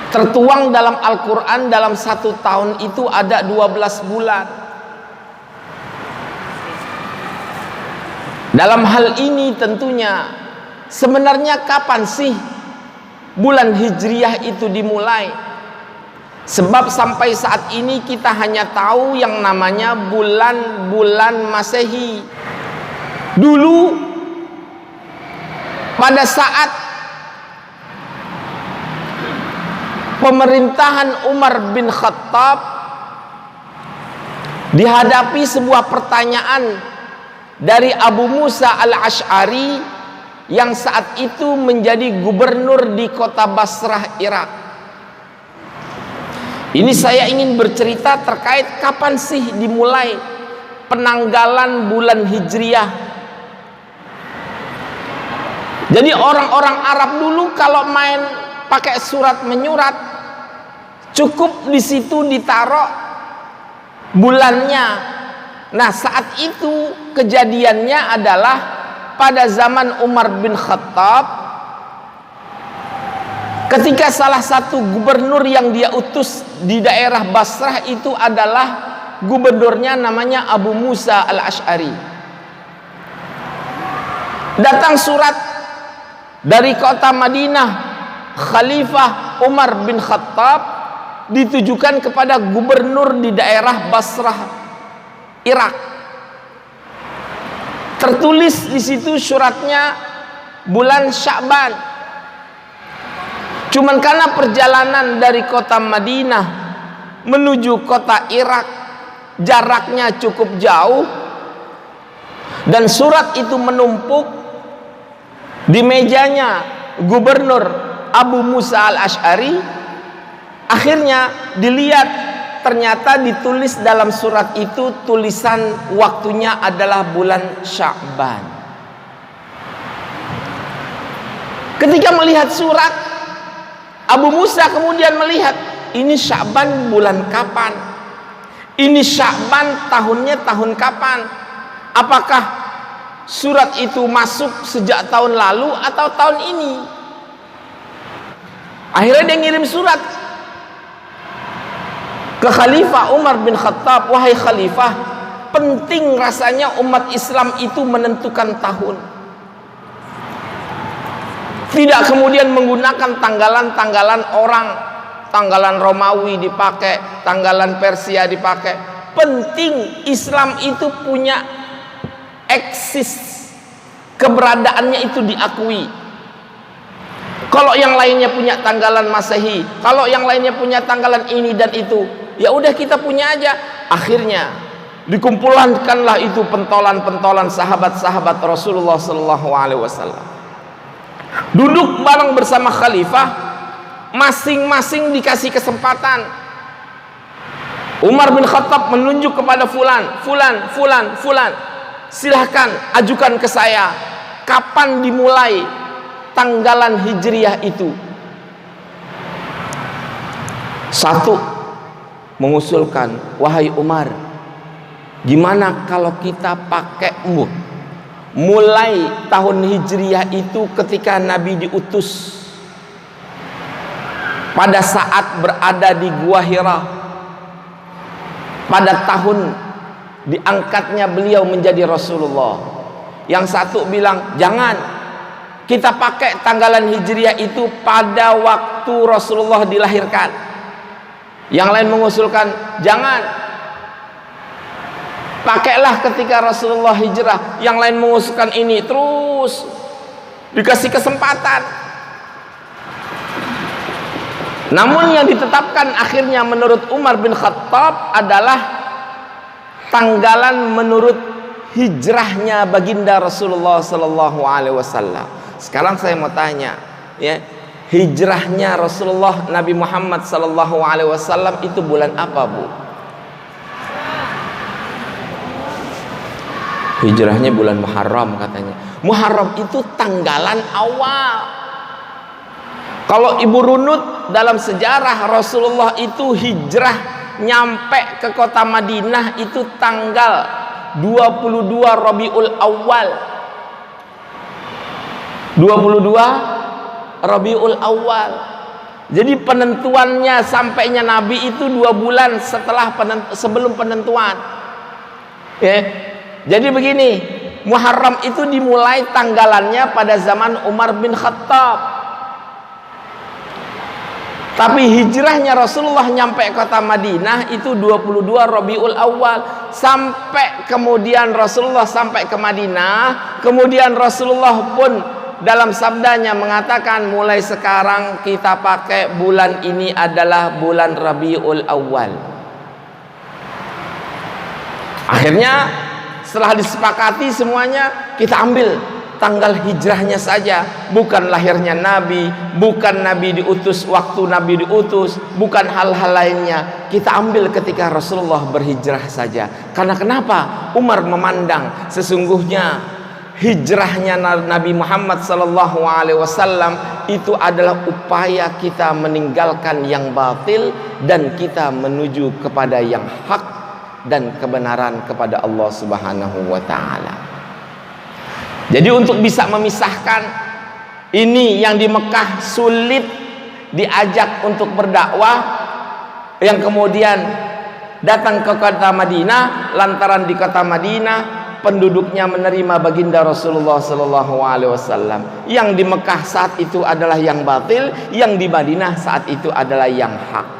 Tertuang dalam Al-Quran dalam 1 tahun itu ada 12 bulan. Dalam hal ini tentunya sebenarnya kapan sih bulan Hijriah itu dimulai? Sebab sampai saat ini kita hanya tahu yang namanya bulan-bulan Masehi. Dulu pada saat pemerintahan Umar bin Khattab dihadapi sebuah pertanyaan dari Abu Musa al-Ash'ari yang saat itu menjadi gubernur di kota Basrah, Irak. Ini saya ingin bercerita terkait kapan sih dimulai penanggalan bulan Hijriah. Jadi orang-orang Arab dulu kalau main pakai surat menyurat, cukup di situ ditaruh bulannya. Nah, saat itu kejadiannya adalah pada zaman Umar bin Khattab, ketika salah satu gubernur yang dia utus di daerah Basrah itu adalah gubernurnya namanya Abu Musa al-Ash'ari. Datang surat dari kota Madinah, Khalifah Umar bin Khattab, ditujukan kepada gubernur di daerah Basrah, Irak. Tertulis di situ suratnya bulan Sya'ban. Cuman karena perjalanan dari kota Madinah menuju kota Irak jaraknya cukup jauh dan surat itu menumpuk di mejanya gubernur Abu Musa al-Ash'ari, akhirnya dilihat ternyata ditulis dalam surat itu tulisan waktunya adalah bulan Sya'ban. Ketika melihat surat, Abu Musa kemudian melihat, ini Sya'ban bulan kapan? Ini Sya'ban tahunnya tahun kapan? Apakah surat itu masuk sejak tahun lalu atau tahun ini? Akhirnya dia ngirim surat ke Khalifah Umar bin Khattab, wahai Khalifah, penting rasanya umat Islam itu menentukan tahun. Tidak kemudian menggunakan tanggalan-tanggalan orang, tanggalan Romawi dipakai, tanggalan Persia dipakai. Penting Islam itu punya eksis, keberadaannya itu diakui. Kalau yang lainnya punya tanggalan Masehi, kalau yang lainnya punya tanggalan ini dan itu, ya udah kita punya aja. Akhirnya dikumpulkanlah itu pentolan-pentolan sahabat-sahabat Rasulullah SAW. Duduk bareng bersama khalifah, masing-masing dikasih kesempatan. Umar bin Khattab menunjuk kepada fulan, silahkan ajukan ke saya kapan dimulai tanggalan Hijriah itu. Satu mengusulkan, wahai Umar, gimana kalau kita pakai mulai tahun Hijriah itu ketika Nabi diutus pada saat berada di Gua Hira, pada tahun diangkatnya beliau menjadi Rasulullah. Yang satu bilang, jangan, kita pakai tanggalan Hijriah itu pada waktu Rasulullah dilahirkan. Yang lain mengusulkan, jangan, pakailah ketika Rasulullah hijrah. Yang lain mengusulkan ini. Terus dikasih kesempatan. Namun yang ditetapkan akhirnya menurut Umar bin Khattab adalah tanggalan menurut hijrahnya baginda Rasulullah sallallahu alaihi wasallam. Sekarang saya mau tanya, ya, hijrahnya Rasulullah Nabi Muhammad sallallahu alaihi wasallam itu bulan apa, Bu? Hijrahnya bulan Muharram katanya. Muharram itu tanggalan awal. Kalau ibu runut dalam sejarah, Rasulullah itu hijrah nyampe ke kota Madinah itu tanggal 22 Rabiul Awal. 22 Rabiul Awal. Jadi penentuannya sampainya Nabi itu 2 bulan sebelum penentuan. Ya. Jadi begini, Muharram itu dimulai tanggalannya pada zaman Umar bin Khattab. Tapi hijrahnya Rasulullah nyampe kota Madinah itu 22 Rabiul Awal. Sampai kemudian Rasulullah sampai ke Madinah, kemudian Rasulullah pun dalam sabdanya mengatakan, mulai sekarang kita pakai bulan ini adalah bulan Rabiul Awal. Akhirnya setelah disepakati semuanya, kita ambil tanggal hijrahnya saja, bukan lahirnya Nabi, bukan Nabi diutus waktu Nabi diutus, bukan hal-hal lainnya. Kita ambil ketika Rasulullah berhijrah saja. Karena kenapa? Umar memandang sesungguhnya hijrahnya Nabi Muhammad SAW itu adalah upaya kita meninggalkan yang batil dan kita menuju kepada yang hak dan kebenaran kepada Allah Subhanahu wa taala. Jadi untuk bisa memisahkan ini yang di Mekah sulit diajak untuk berdakwah, yang kemudian datang ke kota Madinah, lantaran di kota Madinah penduduknya menerima baginda Rasulullah sallallahu alaihi wasallam. Yang di Mekah saat itu adalah yang batil, yang di Madinah saat itu adalah yang hak.